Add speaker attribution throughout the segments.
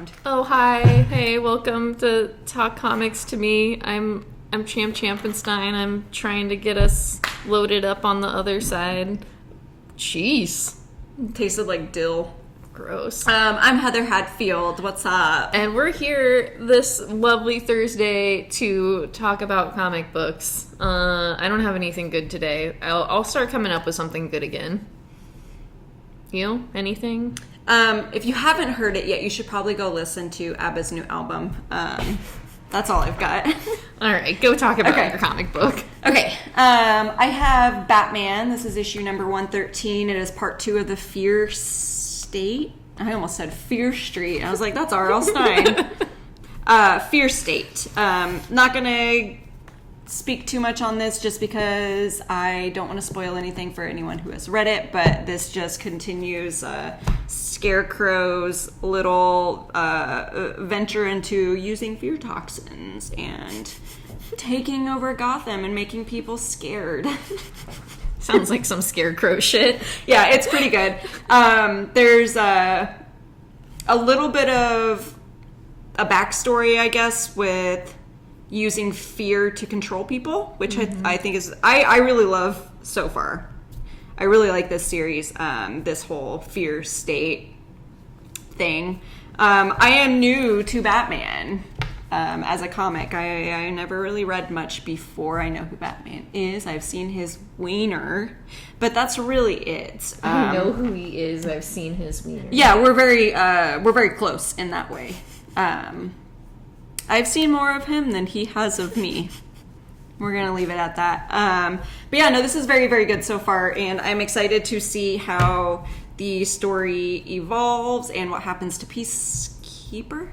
Speaker 1: sound.
Speaker 2: Oh, hi. Hey, welcome to Talk Comics to Me. I'm Champ Champenstein. I'm trying to get us loaded up on the other side. Jeez.
Speaker 1: Tasted like dill.
Speaker 2: Gross.
Speaker 1: I'm Heather Hadfield. What's up?
Speaker 2: And we're here this lovely Thursday to talk about comic books. I don't have anything good today. I'll start coming up with something good again. You? Anything?
Speaker 1: If you haven't heard it yet, you should probably go listen to ABBA's new album. That's all I've got.
Speaker 2: All right, go talk about your comic book.
Speaker 1: Okay, I have Batman. This is issue number 113. It is part 2 of the Fear State. I almost said Fear Street. I was like, that's R.L. Stine. Fear State. Not going to speak too much on this just because I don't want to spoil anything for anyone who has read it, but this just continues Scarecrow's little venture into using fear toxins and taking over Gotham and making people scared.
Speaker 2: Sounds like some Scarecrow shit.
Speaker 1: Yeah, it's pretty good. There's a little bit of a backstory, I guess, with using fear to control people, which I think is I really love so far. I really like this series, this whole Fear State thing. I am new to Batman as a comic. I never really read much before I know who Batman is. I've seen his wiener, but that's really it.
Speaker 2: I know who he is. I've seen his wiener.
Speaker 1: Yeah, we're very close in that way. I've seen more of him than he has of me. We're going to leave it at that. But yeah, no, this is very, very good so far, and I'm excited to see how the story evolves and what happens to Peacekeeper.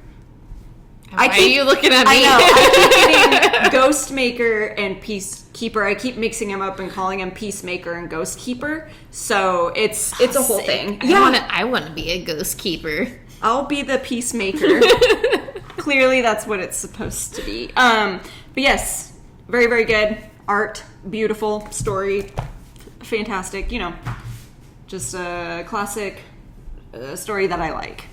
Speaker 2: Why are you looking at me?
Speaker 1: I know. I keep getting Ghostmaker and Peacekeeper. I keep mixing him up and calling him Peacemaker and Ghostkeeper. So it's a whole thing.
Speaker 2: I want to be a ghost keeper.
Speaker 1: I'll be the Peacemaker. Clearly, that's what it's supposed to be. But yes, very, very good. Art, beautiful. Story, fantastic. You know, just a classic story that I like.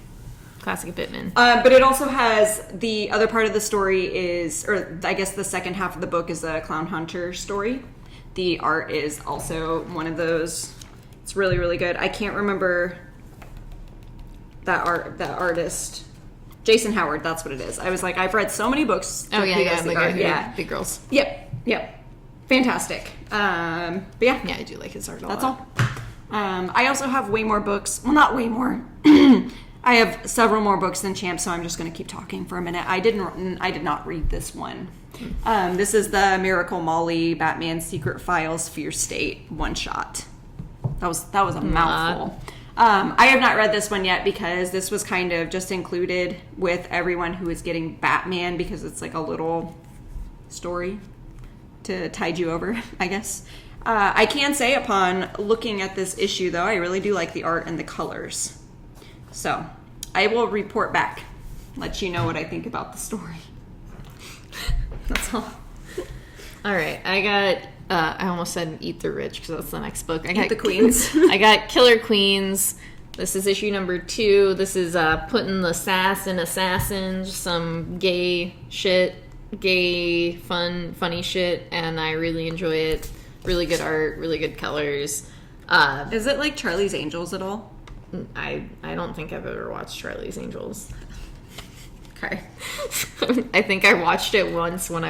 Speaker 2: Classic Bitman.
Speaker 1: But it also has the other part of the story is, or I guess the second half of the book is a Clown Hunter story. The art is also one of those. It's really, really good. I can't remember that artist. Jason Howard, that's what it is. I was like, I've read so many books.
Speaker 2: Oh, yeah. Big Girls.
Speaker 1: Yep. Fantastic. But yeah.
Speaker 2: Yeah, I do like his art a lot.
Speaker 1: That's all. I also have way more books. Well, not way more. I have several more books than Champ, so I'm just going to keep talking for a minute. I did not read this one. This is the Miracle Molly Batman Secret Files Fear State one-shot. That was a mouthful. I have not read this one yet because this was kind of just included with everyone who is getting Batman because it's like a little story to tide you over, I guess. I can say upon looking at this issue, though, I really do like the art and the colors. So I will report back, let you know what I think about the story. That's all.
Speaker 2: All right, I got... I almost said Eat the Rich because that's the next book.
Speaker 1: Eat the Queens.
Speaker 2: I got Killer Queens. This is issue number 2. This is putting the sass in assassins, some gay shit, funny shit, and I really enjoy it. Really good art, really good colors.
Speaker 1: Is it like Charlie's Angels at all?
Speaker 2: I don't think I've ever watched Charlie's Angels. Okay. I think I watched it once when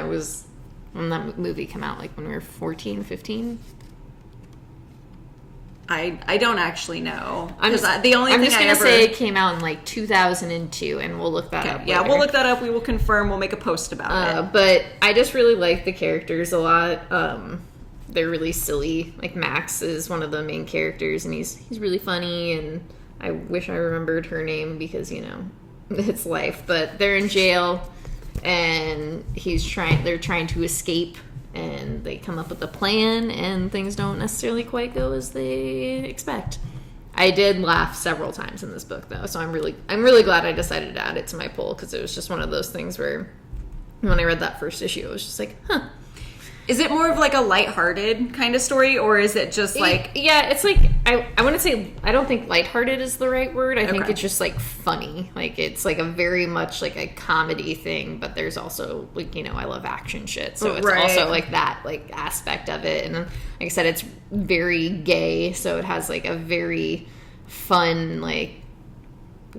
Speaker 2: that movie came out, like when we were 14, 15.
Speaker 1: I don't actually know.
Speaker 2: I'm just going to say it came out in like 2002, and we'll look that up later.
Speaker 1: Yeah, we'll look that up. We will confirm. We'll make a post about it.
Speaker 2: But I just really like the characters a lot. They're really silly. Like Max is one of the main characters, and he's really funny, and I wish I remembered her name because, you know, it's life. But they're in jail, and they're trying to escape, and they come up with a plan, and things don't necessarily quite go as they expect. I did laugh several times in this book, though, so I'm really glad I decided to add it to my poll, because it was just one of those things where when I read that first issue, I was just like, huh.
Speaker 1: Is it more of like a lighthearted kind of story, or is it just like...
Speaker 2: Yeah, it's like, I wouldn't say, I don't think lighthearted is the right word. I think it's just like funny. Like it's like a very much like a comedy thing, but there's also like, you know, I love action shit. So it's also like that like aspect of it. And like I said, it's very gay. So it has like a very fun, like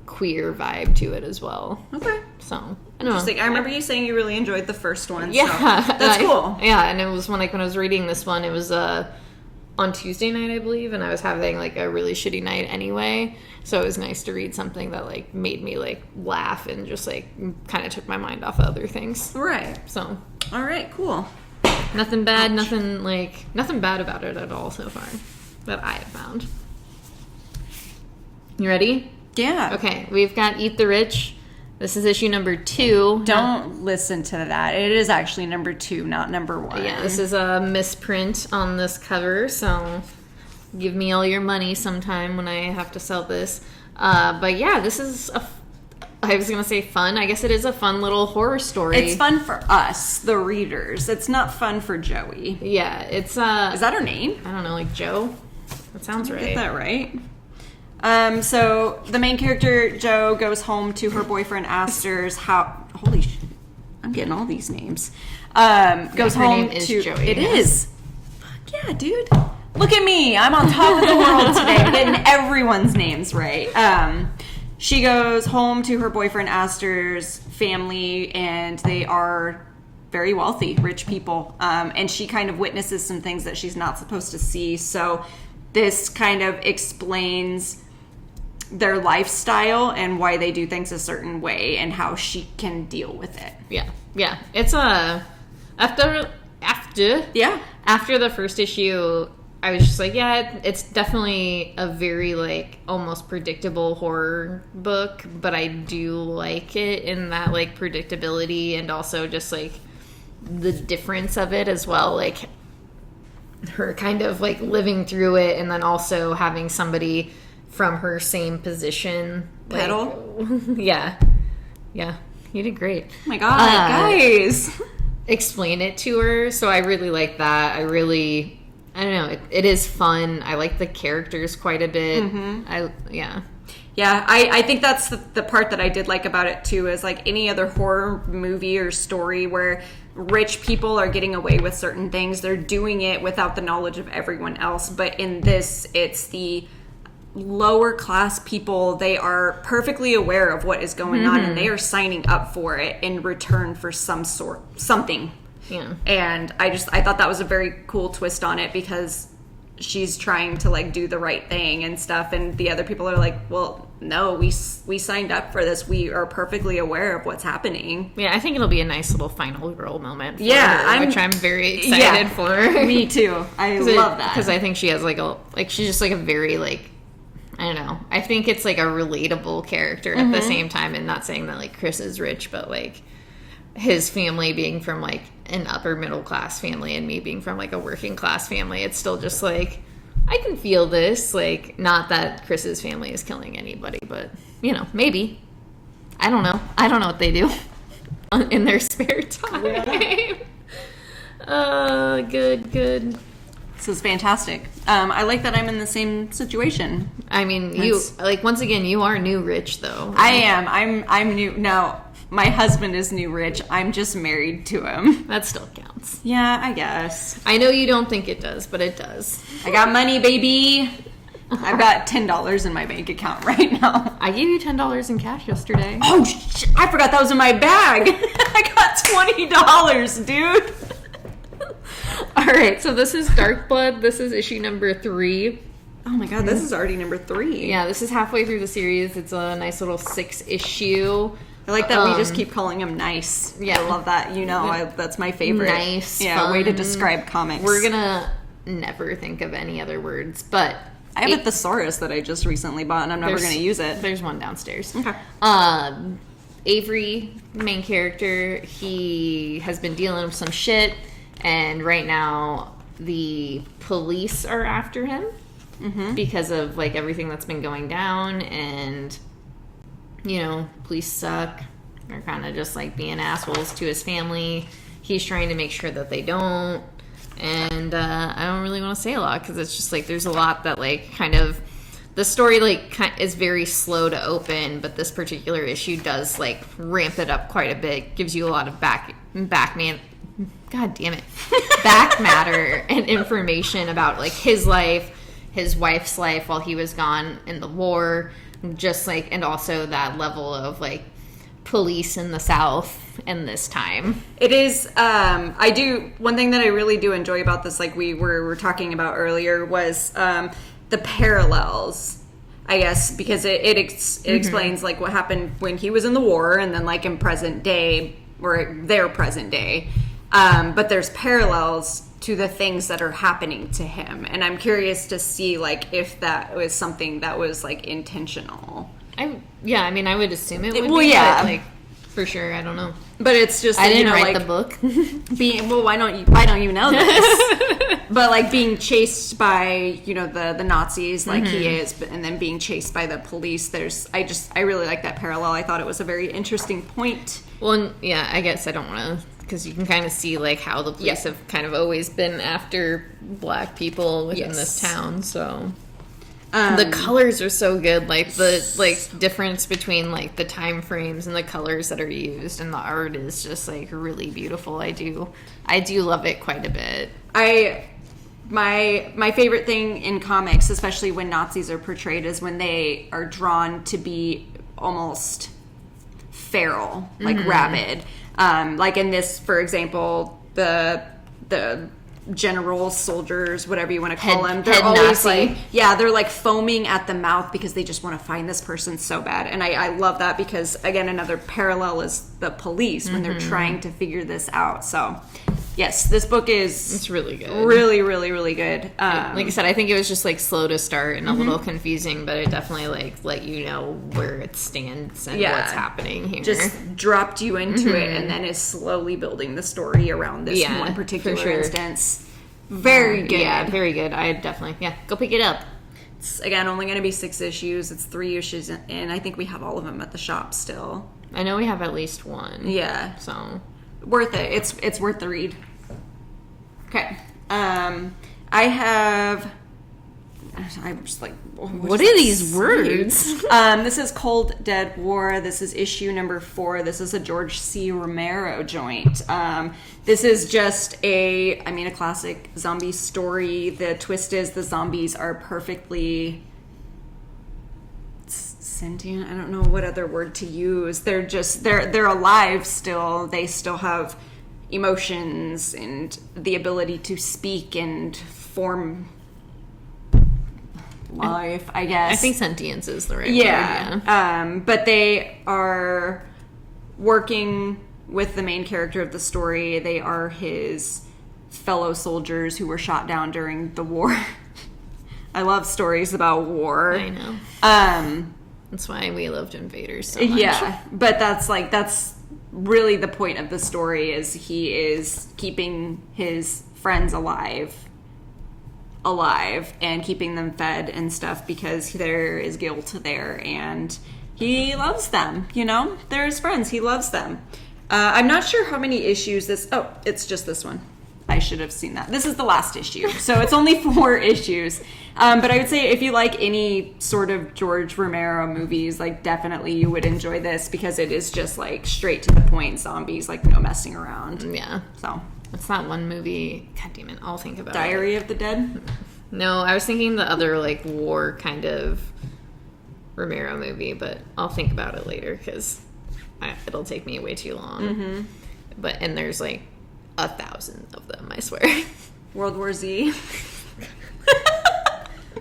Speaker 2: queer vibe to it as well.
Speaker 1: Okay.
Speaker 2: So, I don't know.
Speaker 1: Interesting. I remember you saying you really enjoyed the first one.
Speaker 2: Yeah.
Speaker 1: So that's cool.
Speaker 2: Yeah, and it was when I was reading this one, it was on Tuesday night, I believe, and I was having like a really shitty night anyway. So it was nice to read something that like made me like laugh and just like kind of took my mind off of other things.
Speaker 1: Right.
Speaker 2: So.
Speaker 1: All right, cool.
Speaker 2: Nothing bad, nothing bad about it at all so far that I have found. You ready?
Speaker 1: Yeah.
Speaker 2: Okay, we've got Eat the Rich. This is issue number 2.
Speaker 1: Don't listen to that. It is actually number 2, not number 1.
Speaker 2: Yeah, this is a misprint on this cover, so give me all your money sometime when I have to sell this. But yeah, this is I was going to say fun. I guess it is a fun little horror story.
Speaker 1: It's fun for us, the readers. It's not fun for Joey.
Speaker 2: Yeah, it's...
Speaker 1: Is that her name?
Speaker 2: I don't know, like Joe? That sounds right.
Speaker 1: Get that right? So the main character, Joe, goes home to her boyfriend Aster's house. Holy shit. I'm getting all these names. Goes
Speaker 2: her
Speaker 1: home
Speaker 2: name is
Speaker 1: to...
Speaker 2: Joey,
Speaker 1: It
Speaker 2: yes.
Speaker 1: is. Fuck yeah, dude. Look at me. I'm on top of the world today. I'm getting everyone's names right. She goes home to her boyfriend Aster's family, and they are very wealthy, rich people. And she kind of witnesses some things that she's not supposed to see. So this kind of explains their lifestyle and why they do things a certain way and how she can deal with it.
Speaker 2: Yeah. It's after the first issue, I was just like, yeah, it's definitely a very like almost predictable horror book, but I do like it in that like predictability and also just like the difference of it as well, like her kind of like living through it and then also having somebody from her same position
Speaker 1: Petal?
Speaker 2: Yeah, you did great.
Speaker 1: Oh my god, guys.
Speaker 2: Explain it to her. So I really like that. I don't know, it is fun. I like the characters quite a bit.
Speaker 1: I think that's the part that I did like about it too, is like any other horror movie or story where rich people are getting away with certain things, they're doing it without the knowledge of everyone else. But in this, it's the lower class people. They are perfectly aware of what is going on, and they are signing up for it in return for something.
Speaker 2: Yeah.
Speaker 1: And I thought that was a very cool twist on it, because she's trying to like do the right thing and stuff, and the other people are like, well, no, we signed up for this, we are perfectly aware of what's happening.
Speaker 2: Yeah, I think it'll be a nice little final girl moment for
Speaker 1: her,
Speaker 2: which I'm very excited for.
Speaker 1: Me too. I love that,
Speaker 2: because I think she has she's just like a very like, I don't know, I think it's like a relatable character at the same time, and not saying that like Chris is rich, but like his family being from like an upper middle class family and me being from like a working class family, it's still just like I can feel this. Like, not that Chris's family is killing anybody, but you know, maybe. I don't know what they do in their spare time. Good.
Speaker 1: This is fantastic. I like that I'm in the same situation.
Speaker 2: I mean, you like, once again, you are new rich though.
Speaker 1: I am. I'm new now. My husband is new rich. I'm just married to him.
Speaker 2: That still counts.
Speaker 1: Yeah, I guess.
Speaker 2: I know you don't think it does, but it does.
Speaker 1: I got money, baby. I've got $10 in my bank account right now.
Speaker 2: I gave you $10 in cash yesterday.
Speaker 1: Oh, I forgot that was in my bag. I got $20, dude.
Speaker 2: All right, so this is Dark Blood. This is issue number 3.
Speaker 1: Oh my god, this is already number 3.
Speaker 2: Yeah, this is halfway through the series. It's a nice little 6 issue.
Speaker 1: I like that we just keep calling him nice. Yeah. I love that. You know, that's my favorite.
Speaker 2: Nice.
Speaker 1: Yeah,
Speaker 2: fun.
Speaker 1: Way to describe comics.
Speaker 2: We're gonna never think of any other words, but
Speaker 1: I have a thesaurus that I just recently bought, and I'm never gonna use it.
Speaker 2: There's one downstairs.
Speaker 1: Okay.
Speaker 2: Avery, main character, he has been dealing with some shit, and right now the police are after him because of like everything that's been going down, and you know, police suck. They're kind of just like being assholes to his family. He's trying to make sure that they don't. and I don't really want to say a lot because it's just like there's a lot that like kind of the story like is very slow to open, but this particular issue does like ramp it up quite a bit, gives you a lot of back matter and information about like his life, his wife's life while he was gone in the war, just like, and also that level of like police in the South in this time.
Speaker 1: It is one thing that I really do enjoy about this, like we were talking about earlier, was the parallels, I guess, because it explains like what happened when he was in the war and then like in present day, or their present day, but there's parallels to the things that are happening to him, and I'm curious to see like if that was something that was like intentional.
Speaker 2: I mean, I would assume it would
Speaker 1: well,
Speaker 2: be,
Speaker 1: yeah,
Speaker 2: but, like, for sure, I don't know.
Speaker 1: But it's just,
Speaker 2: I didn't
Speaker 1: like,
Speaker 2: write the book.
Speaker 1: Why don't you know this? But like being chased by, the Nazis like he is, and then being chased by the police, I really like that parallel. I thought it was a very interesting point.
Speaker 2: Well, yeah, I guess I don't want to, because you can kind of see like how the police have kind of always been after black people within this town, so... the colors are so good, like the difference between like the time frames and the colors that are used, and the art is just like really beautiful. I do love it quite a bit.
Speaker 1: My favorite thing in comics, especially when Nazis are portrayed, is when they are drawn to be almost feral, like rabid. Like in this, for example, the general soldiers, whatever you want to call them, they're always Nazi. They're like foaming at the mouth because they just want to find this person so bad. And I love that because, again, another parallel is the police when they're trying to figure this out. So yes, this book it's
Speaker 2: really good,
Speaker 1: really, really, really good.
Speaker 2: Like I said, I think it was just like slow to start and a little confusing, but it definitely like let you know where it stands and what's happening here.
Speaker 1: Just dropped you into it, and then is slowly building the story around this one particular instance. Very good.
Speaker 2: Yeah, very good. I definitely, go pick it up.
Speaker 1: It's, again, only going to be 6 issues. It's 3 issues, and I think we have all of them at the shop still.
Speaker 2: I know we have at least one.
Speaker 1: Yeah.
Speaker 2: So.
Speaker 1: Worth it. It's worth the read. Okay. I'm just like,
Speaker 2: what are these words?
Speaker 1: This is Cold Dead War. This is issue number 4. This is a George C. Romero joint. This is just a classic zombie story. The twist is the zombies are perfectly sentient. I don't know what other word to use. They're alive still. They still have emotions and the ability to speak and form life, I guess.
Speaker 2: I think sentience is the right word.
Speaker 1: Yeah. But they are working with the main character of the story. They are his fellow soldiers who were shot down during the war. I love stories about war.
Speaker 2: I know. That's why we loved Invaders so much.
Speaker 1: Yeah, but that's really the point of the story, is he is keeping his friends alive and keeping them fed and stuff because there is guilt there, and he loves them. They're his friends. He loves them. I'm not sure how many issues it's just this one. I should have seen that. This is the last issue, so it's only 4 issues. But I would say if you like any sort of George Romero movies, like definitely you would enjoy this because it is just like straight to the point zombies, like no messing around.
Speaker 2: Yeah.
Speaker 1: So
Speaker 2: it's that one movie. God damn it! I'll think about
Speaker 1: Diary of the Dead.
Speaker 2: No, I was thinking the other like war kind of Romero movie, but I'll think about it later because it'll take me way too long. And there's like 1,000 of them, I swear.
Speaker 1: World War Z.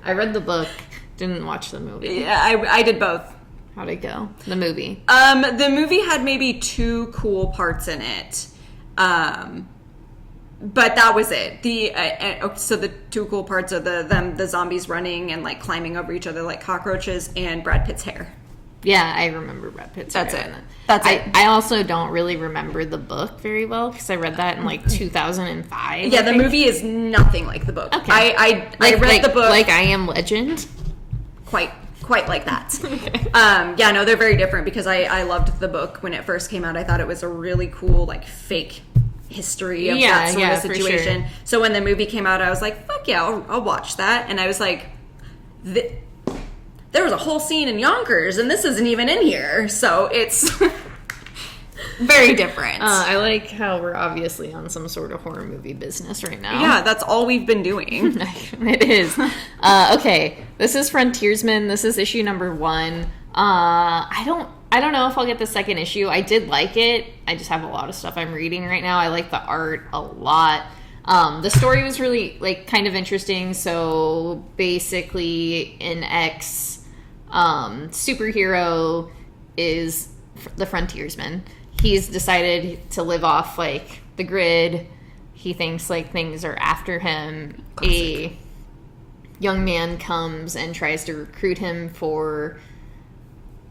Speaker 2: I read the book, didn't watch the movie.
Speaker 1: Yeah, I did both.
Speaker 2: How'd it go? The movie?
Speaker 1: The movie had maybe 2 cool parts in it. But that was it. So the 2 cool parts are the zombies running and like climbing over each other like cockroaches, and Brad Pitt's hair.
Speaker 2: Yeah, I remember Brad Pitt's
Speaker 1: That's
Speaker 2: hair.
Speaker 1: That's it.
Speaker 2: I also don't really remember the book very well because I read that in like 2005.
Speaker 1: Yeah, the movie is nothing like the book.
Speaker 2: Okay.
Speaker 1: I read the book
Speaker 2: like I Am Legend.
Speaker 1: Quite like that.
Speaker 2: Okay.
Speaker 1: They're very different because I loved the book when it first came out. I thought it was a really cool like fake history of
Speaker 2: Yeah,
Speaker 1: that sort
Speaker 2: yeah,
Speaker 1: of
Speaker 2: for
Speaker 1: situation.
Speaker 2: sure.
Speaker 1: So when the movie came out, I was like, fuck yeah, I'll watch that. And I was like, there was a whole scene in Yonkers, and this isn't even in here. So it's very different.
Speaker 2: I like how we're obviously on some sort of horror movie business right now.
Speaker 1: Yeah, that's all we've been doing.
Speaker 2: It is. Okay, this is Frontiersman. This is issue number 1. I don't know if I'll get the second issue. I did like it. I just have a lot of stuff I'm reading right now. I like the art a lot. The story was really, like, kind of interesting. So basically, an superhero is the Frontiersman. He's decided to live off, like, the grid. He thinks, like, things are after him. Classic. A young man comes and tries to recruit him for,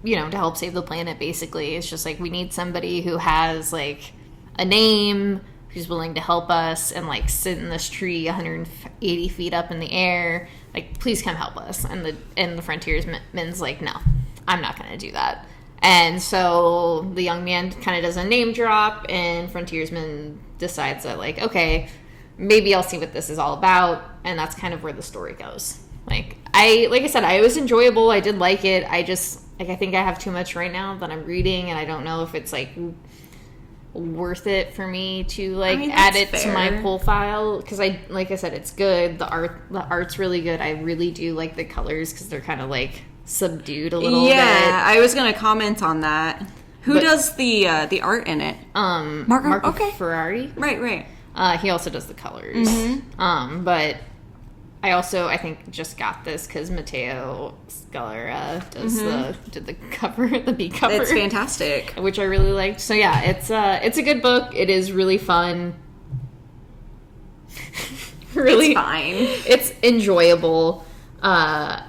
Speaker 2: you know, to help save the planet, basically. It's just, like, we need somebody who has, like, a name, who's willing to help us and, like, sit in this tree 180 feet up in the air. Like, please come help us. And the Frontiersman's like, no, I'm not going to do that. And so the young man kind of does a name drop, and Frontiersman decides that, like, okay, maybe I'll see what this is all about. And that's kind of where the story goes. Like I said, it was enjoyable. I did like it. I just, like, I think I have too much right now that I'm reading, and I don't know if it's, like, worth it for me to, like, add it to my pull file, because like I said, it's good. The art's really good. I really do like the colors because they're kind of, like, subdued a little bit.
Speaker 1: Yeah, I was gonna comment on that. Who does the art in it?
Speaker 2: Marco Ferrari.
Speaker 1: Right.
Speaker 2: He also does the colors.
Speaker 1: Mm-hmm.
Speaker 2: But I think just got this because Matteo Scalera did the cover, the B cover.
Speaker 1: It's fantastic,
Speaker 2: which I really liked. So yeah, it's a good book. It is really fun. Really,
Speaker 1: it's fine.
Speaker 2: It's enjoyable. I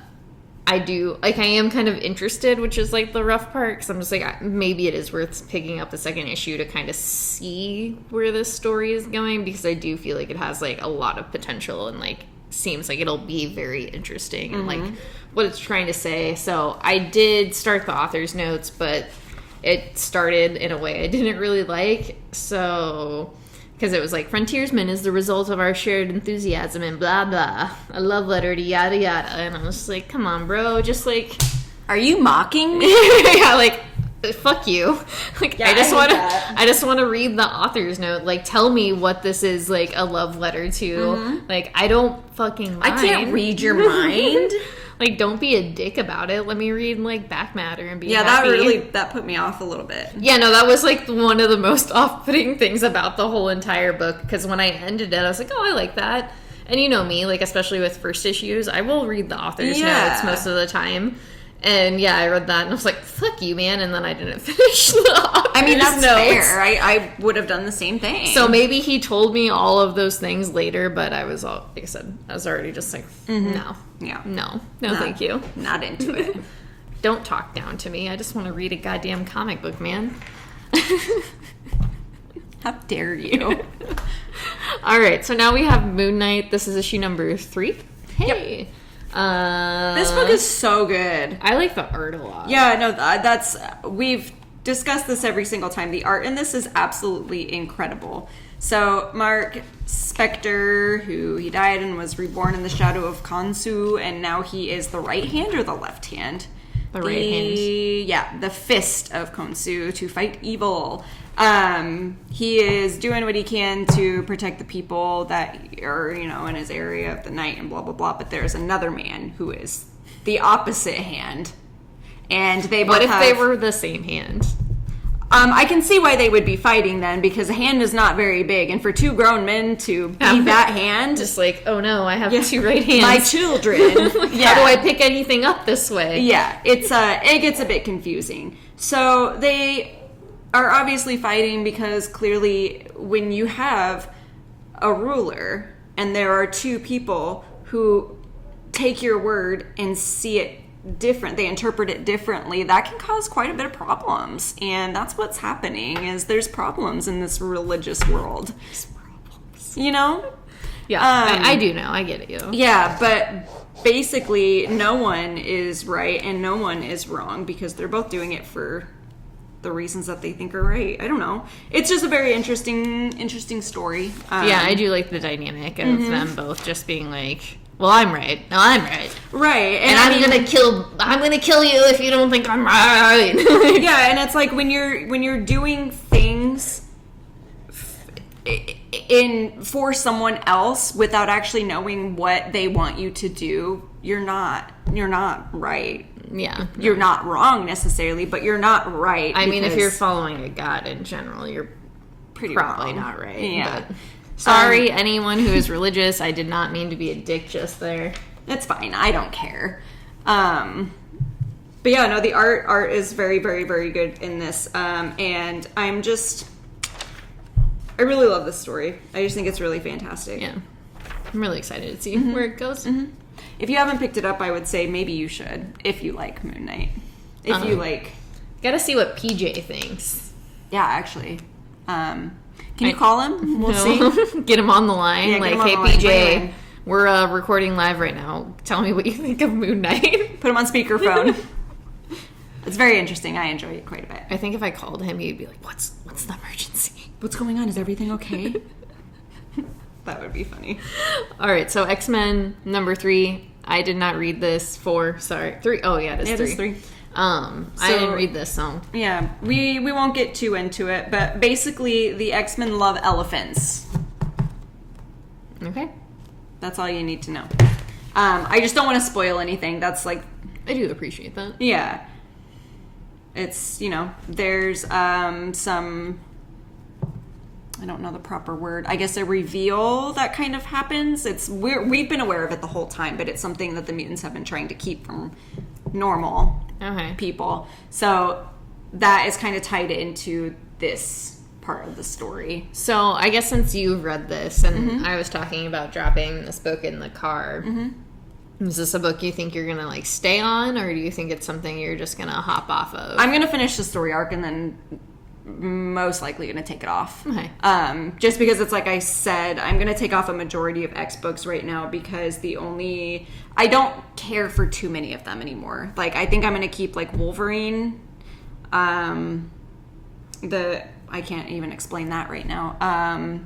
Speaker 2: am kind of interested, which is, like, the rough part, because I'm just like, maybe it is worth picking up the second issue to kind of see where this story is going, because I do feel like it has, like, a lot of potential and, like, seems like it'll be very interesting and, like, what it's trying to say. So I did start the author's notes, but it started in a way I didn't really like, so... Because it was like, Frontiersman is the result of our shared enthusiasm and blah, blah. A love letter to yada, yada. And I was just like, come on, bro. Just, like...
Speaker 1: Are you mocking me?
Speaker 2: Yeah, like, fuck you. Like,
Speaker 1: yeah,
Speaker 2: I just want to read the author's note. Like, tell me what this is, like, a love letter to. Like, I don't fucking mind.
Speaker 1: I can't read your mind.
Speaker 2: Like, don't be a dick about it. Let me read, like, back matter and be happy.
Speaker 1: That put me off a little bit.
Speaker 2: Yeah, no, that was, like, one of the most off-putting things about the whole entire book, because when I ended it, I was like, oh, I like that. And you know me, like, especially with first issues, I will read the author's notes most of the time. And yeah, I read that and I was like, fuck you, man. And then I didn't finish the author's
Speaker 1: I mean, that's
Speaker 2: notes.
Speaker 1: fair. I would have done the same thing.
Speaker 2: So maybe he told me all of those things later, but I was all, like I said, I was already just like, no.
Speaker 1: Yeah.
Speaker 2: No, thank you.
Speaker 1: Not into it.
Speaker 2: Don't talk down to me. I just want to read a goddamn comic book, man.
Speaker 1: How dare you?
Speaker 2: All right, so now we have Moon Knight. This is issue number 3. Hey.
Speaker 1: Yep. This book is so good.
Speaker 2: I like the art a lot.
Speaker 1: Yeah, no, we've discussed this every single time. The art in this is absolutely incredible. So Mark Spector, who he died and was reborn in the shadow of Khonshu, and now he is the right hand or the left hand?
Speaker 2: The right hand.
Speaker 1: Yeah, the fist of Khonshu to fight evil. He is doing what he can to protect the people that are, in his area of the night and blah, blah, blah. But there's another man who is the opposite hand. And they both
Speaker 2: What if they were the same hand?
Speaker 1: I can see why they would be fighting then, because a hand is not very big. And for two grown men to be that hand...
Speaker 2: Just like, oh no, I have 2 right hands.
Speaker 1: My children.
Speaker 2: How do I pick anything up this way?
Speaker 1: Yeah, it gets a bit confusing. So they... are obviously fighting because clearly when you have a ruler and there are 2 people who take your word and see it different, they interpret it differently, that can cause quite a bit of problems. And that's what's happening, is there's problems in this religious world. There's problems.
Speaker 2: Yeah, I do know. I get it.
Speaker 1: Yeah, but basically no one is right and no one is wrong because they're both doing it for the reasons that they think are right. I don't know. It's just a very interesting story.
Speaker 2: Yeah, I do like the dynamic of them both just being like, well, I'm right. No, I'm right.
Speaker 1: Right.
Speaker 2: And I'm gonna kill you if you don't think I'm right.
Speaker 1: Yeah, and it's like when you're doing things for someone else without actually knowing what they want you to do, you're not right.
Speaker 2: Yeah.
Speaker 1: You're not wrong necessarily, but you're not right.
Speaker 2: I mean, if you're following a god in general, you're
Speaker 1: pretty
Speaker 2: probably
Speaker 1: wrong.
Speaker 2: not right.
Speaker 1: Yeah.
Speaker 2: But sorry, anyone who is religious. I did not mean to be a dick just there.
Speaker 1: It's fine. I don't care. But yeah, no, the art is very, very, very good in this. And I really love this story. I just think it's really fantastic.
Speaker 2: Yeah. I'm really excited to see where it goes.
Speaker 1: Mm-hmm. If you haven't picked it up, I would say maybe you should, if you like Moon Knight. If you like...
Speaker 2: Gotta see what PJ thinks.
Speaker 1: Yeah, actually. Can you call him? We'll see.
Speaker 2: Get him on the line.
Speaker 1: Yeah,
Speaker 2: like,
Speaker 1: get him on
Speaker 2: hey,
Speaker 1: the line.
Speaker 2: PJ, we're recording live right now. Tell me what you think of Moon Knight.
Speaker 1: Put him on speakerphone. It's very interesting. I enjoy it quite a bit.
Speaker 2: I think if I called him, he'd be like, what's the emergency?
Speaker 1: What's going on? Is everything okay? That would be funny.
Speaker 2: All right, so X-Men number 3. I did not read this. 4, sorry. 3. Oh, yeah, it is 3.
Speaker 1: It is 3.
Speaker 2: I didn't read this, so...
Speaker 1: Yeah, we won't get too into it, but basically the X-Men love elephants.
Speaker 2: Okay.
Speaker 1: That's all you need to know. I just don't want to spoil anything. That's like...
Speaker 2: I do appreciate that.
Speaker 1: Yeah. It's, there's some... I don't know the proper word. I guess a reveal that kind of happens. We've been aware of it the whole time, but it's something that the mutants have been trying to keep from normal people. So that is kind of tied into this part of the story.
Speaker 2: So I guess since you've read this, and I was talking about dropping this book in the car, is this a book you think you're going to stay on, or do you think it's something you're just going to hop off of?
Speaker 1: I'm going to finish the story arc and then most likely going to take it off.
Speaker 2: Okay.
Speaker 1: Just because it's like I said, I'm going to take off a majority of X books right now because I don't care for too many of them anymore. Like, I think I'm going to keep Wolverine. I can't even explain that right now.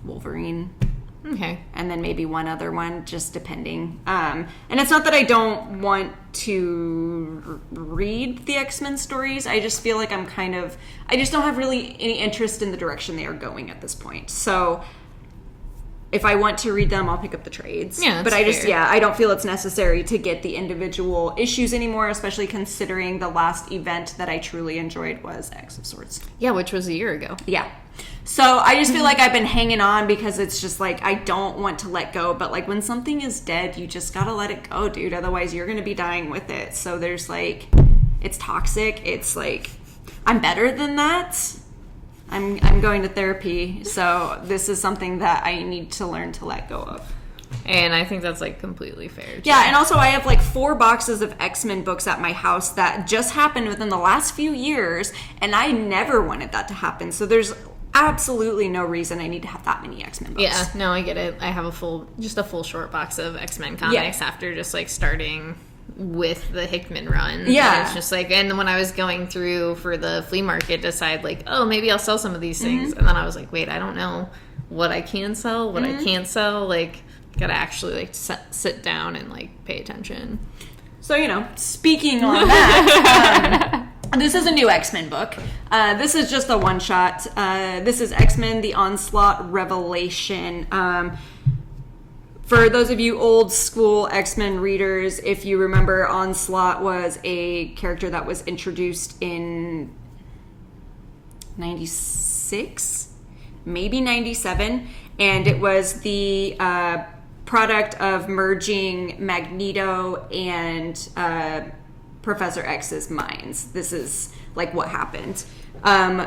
Speaker 1: Wolverine.
Speaker 2: Okay.
Speaker 1: And then maybe one other one, just depending. And it's not that I don't want to read the X-Men stories. I just feel like I just don't have really any interest in the direction they are going at this point. So if I want to read them, I'll pick up the trades.
Speaker 2: Yeah,
Speaker 1: but I don't feel it's necessary to get the individual issues anymore, especially considering the last event that I truly enjoyed was X of Swords.
Speaker 2: Yeah, which was a year ago.
Speaker 1: Yeah. So I just feel like I've been hanging on because it's just I don't want to let go. But when something is dead, you just gotta let it go, dude. Otherwise, you're gonna be dying with it. So there's it's toxic. It's I'm better than that. I'm going to therapy. So this is something that I need to learn to let go of.
Speaker 2: And I think that's completely fair.
Speaker 1: Yeah, and also I have 4 boxes of X-Men books at my house that just happened within the last few years, and I never wanted that to happen. So there's absolutely no reason I need to have that many X-Men books.
Speaker 2: Yeah, no, I get it. I have a full short box of X-Men comics after just starting with the Hickman run.
Speaker 1: Yeah.
Speaker 2: And it's just and when I was going through for the flea market, decide maybe I'll sell some of these things. And then I was wait, I don't know what I can sell, what I can't sell. Gotta actually sit down and pay attention.
Speaker 1: So, speaking on that, this is a new X-Men book. This is just a one-shot. This is Xmen the Onslaught Revelation. For those of you old school X-Men readers, if you remember, Onslaught was a character that was introduced in 96, maybe 97, and it was the product of merging Magneto and Professor X's minds. This is what happened.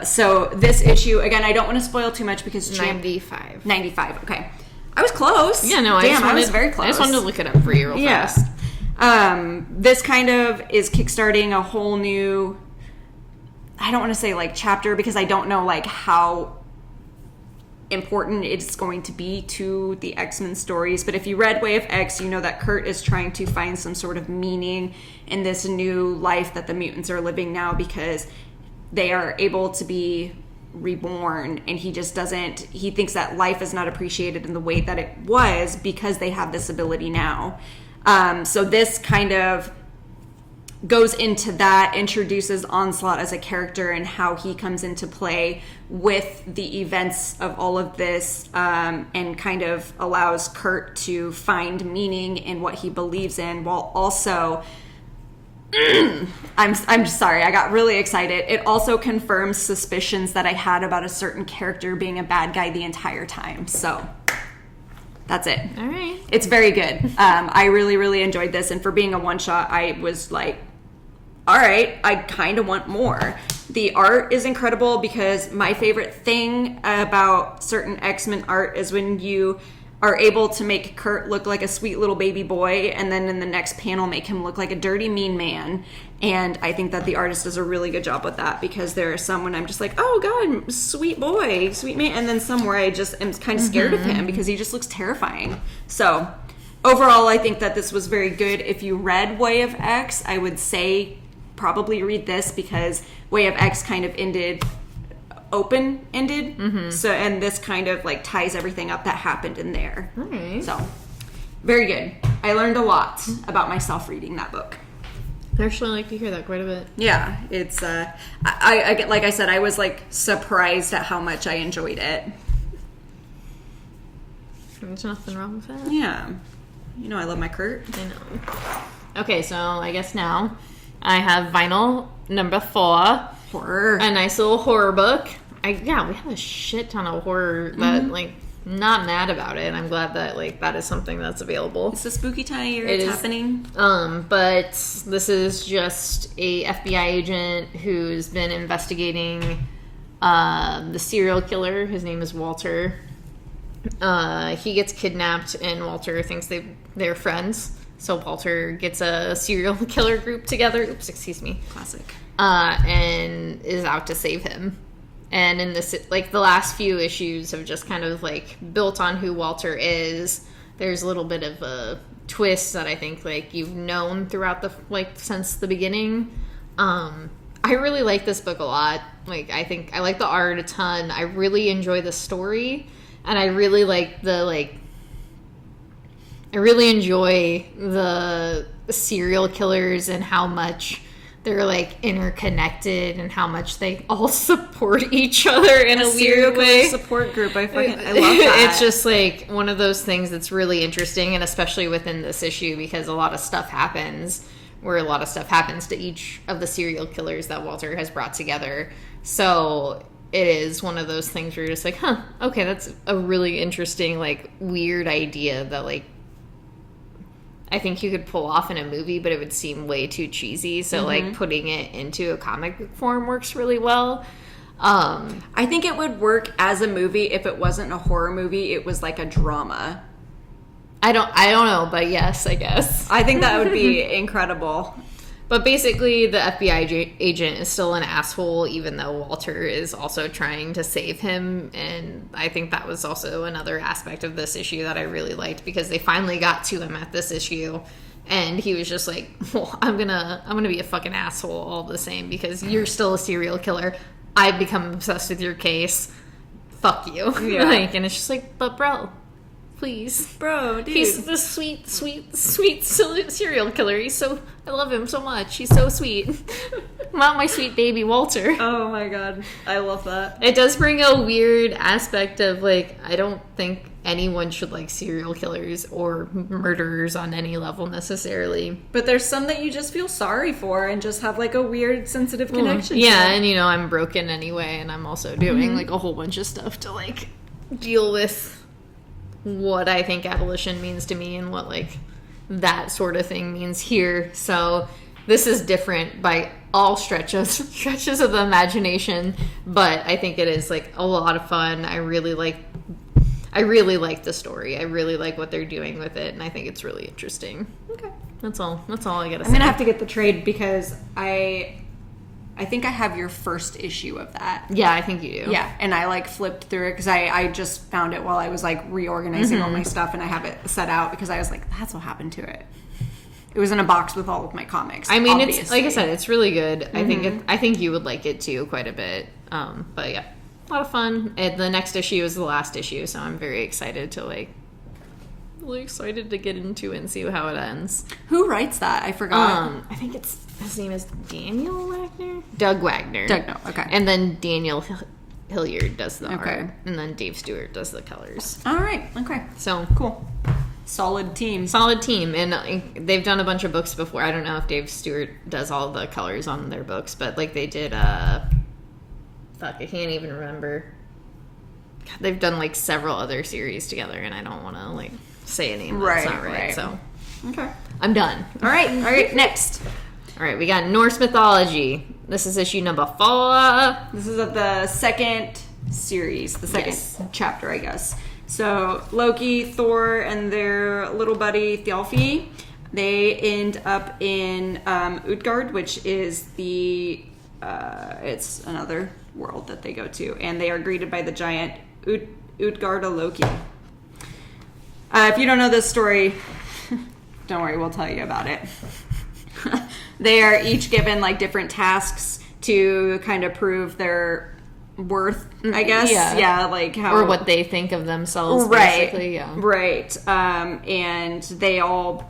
Speaker 1: So this issue, again, I don't want to spoil too much because
Speaker 2: 95.
Speaker 1: 95, okay. I was close.
Speaker 2: Yeah, no,
Speaker 1: I was very close.
Speaker 2: I just wanted to look it up for you real fast.
Speaker 1: This kind of is kickstarting a whole new, I don't want to say chapter because I don't know how important it's going to be to the X-Men stories. But if you read Way of X, you know that Kurt is trying to find some sort of meaning in this new life that the mutants are living now, because they are able to be reborn, and he thinks that life is not appreciated in the way that it was because they have this ability now. So this kind of goes into that, introduces Onslaught as a character and how he comes into play with the events of all of this, and kind of allows Kurt to find meaning in what he believes in, while also I'm sorry, I got really excited. It also confirms suspicions that I had about a certain character being a bad guy the entire time. So that's it.
Speaker 2: All right.
Speaker 1: It's very good. I really, really enjoyed this. And for being a one-shot, I was like, all right, I kind of want more. The art is incredible, because my favorite thing about certain X-Men art is when you are able to make Kurt look like a sweet little baby boy, and then in the next panel make him look like a dirty, mean man. And I think that the artist does a really good job with that, because there are some when I'm just like, oh god, sweet boy, sweet man, and then some where I just am kind of scared of him because he just looks terrifying. So overall, I think that this was very good. If you read Way of X, I would say probably read this, because Way of X kind of ended open-ended, so, and this kind of like ties everything up that happened in there.
Speaker 2: Right.
Speaker 1: So very good. I learned a lot about myself reading that book.
Speaker 2: I actually like to hear that quite a bit.
Speaker 1: Yeah, it's I get, like I said, I was like surprised at how much I enjoyed it.
Speaker 2: There's nothing wrong with that.
Speaker 1: Yeah, you know I love my Kurt.
Speaker 2: I know. Okay, so I guess now I have vinyl number 4.
Speaker 1: Horror.
Speaker 2: A nice little horror book. We have a shit ton of horror that, like, not mad about it. I'm glad that, like, that is something that's available.
Speaker 1: It's a spooky time of year. It's happening.
Speaker 2: But this is just a FBI agent who's been investigating the serial killer. His name is Walter. He gets kidnapped, and Walter thinks they're friends. So Walter gets a serial killer group together. Oops, excuse me.
Speaker 1: Classic.
Speaker 2: And is out to save him. And in this, like, the last few issues have just kind of, like, built on who Walter is. There's a little bit of a twist that I think, like, you've known throughout since the beginning. I really like this book a lot. Like, I think I like the art a ton. I really enjoy the story. And I really like I really enjoy the serial killers and how much they're, like, interconnected and how much they all support each other in a weird way.
Speaker 1: Support group. I love that.
Speaker 2: It's just, like, one of those things that's really interesting, and especially within this issue, because a lot of stuff happens to each of the serial killers that Walter has brought together. So it is one of those things where you're just like, huh, okay, that's a really interesting, like, weird idea that, like, I think you could pull off in a movie, but it would seem way too cheesy. So, like, putting it into a comic book form works really well.
Speaker 1: I think it would work as a movie if it wasn't a horror movie. It was like a drama.
Speaker 2: I don't know, but yes, I guess.
Speaker 1: I think that would be incredible.
Speaker 2: But basically, the FBI agent is still an asshole, even though Walter is also trying to save him. And I think that was also another aspect of this issue that I really liked, because they finally got to him at this issue. And he was just like, well, I'm gonna be a fucking asshole all the same, because you're still a serial killer. I've become obsessed with your case. Fuck you. Yeah. Like, and it's just like, but bro, please.
Speaker 1: Bro, dude.
Speaker 2: He's the sweet, sweet, sweet serial killer. I love him so much. He's so sweet. Not my sweet baby Walter.
Speaker 1: Oh my god. I love that.
Speaker 2: It does bring a weird aspect of, like, I don't think anyone should like serial killers or murderers on any level necessarily.
Speaker 1: But there's some that you just feel sorry for and just have, like, a weird, sensitive connection
Speaker 2: Yeah,
Speaker 1: to.
Speaker 2: and, you know, I'm broken anyway, and I'm also doing, like, a whole bunch of stuff to, like, deal with what I think abolition means to me and what, like, that sort of thing means here. So this is different by all stretches of the imagination, but I think it is, like, a lot of fun. I really like the story. I really like what they're doing with it, and I think it's really interesting.
Speaker 1: Okay.
Speaker 2: That's all I gotta say.
Speaker 1: I'm gonna have to get the trade, because I I think I have your first issue of that.
Speaker 2: Yeah, I think you do.
Speaker 1: Yeah, and I like flipped through it because I just found it while I was like reorganizing all my stuff, and I have it set out because I was like, that's what happened to it. It was in a box with all of my comics.
Speaker 2: I mean,
Speaker 1: obviously.
Speaker 2: it's like I said, it's really good. I think you would like it too quite a bit. But yeah, a lot of fun. And the next issue is the last issue, so I'm very excited to really excited to get into it and see how it ends.
Speaker 1: Who writes that? I forgot.
Speaker 2: I think his name is Daniel Wagner? Doug Wagner.
Speaker 1: No, okay.
Speaker 2: And then Daniel Hilliard does the
Speaker 1: Okay.
Speaker 2: art. And then Dave Stewart does the colors.
Speaker 1: All right. Okay.
Speaker 2: So
Speaker 1: Cool. Solid team.
Speaker 2: solid team. And they've done a bunch of books before. I don't know if Dave Stewart does all the colors on their books, but like they did, I can't even remember. God, they've done like several other series together, and I don't want to like say a name that's not right. So
Speaker 1: Okay.
Speaker 2: I'm done.
Speaker 1: All right. Next.
Speaker 2: All right, we got Norse Mythology. This is issue number 4.
Speaker 1: This is of the second series, the second
Speaker 2: Yes.
Speaker 1: chapter, I guess. So Loki, Thor, and their little buddy Thjalfi, they end up in Utgard, which is it's another world that they go to, and they are greeted by the giant Utgarda Loki. If you don't know this story, don't worry, we'll tell you about it. They are each given like different tasks to kind of prove their worth, I guess. Yeah, like how
Speaker 2: or what they think of themselves,
Speaker 1: right,
Speaker 2: basically. Yeah,
Speaker 1: right. And they all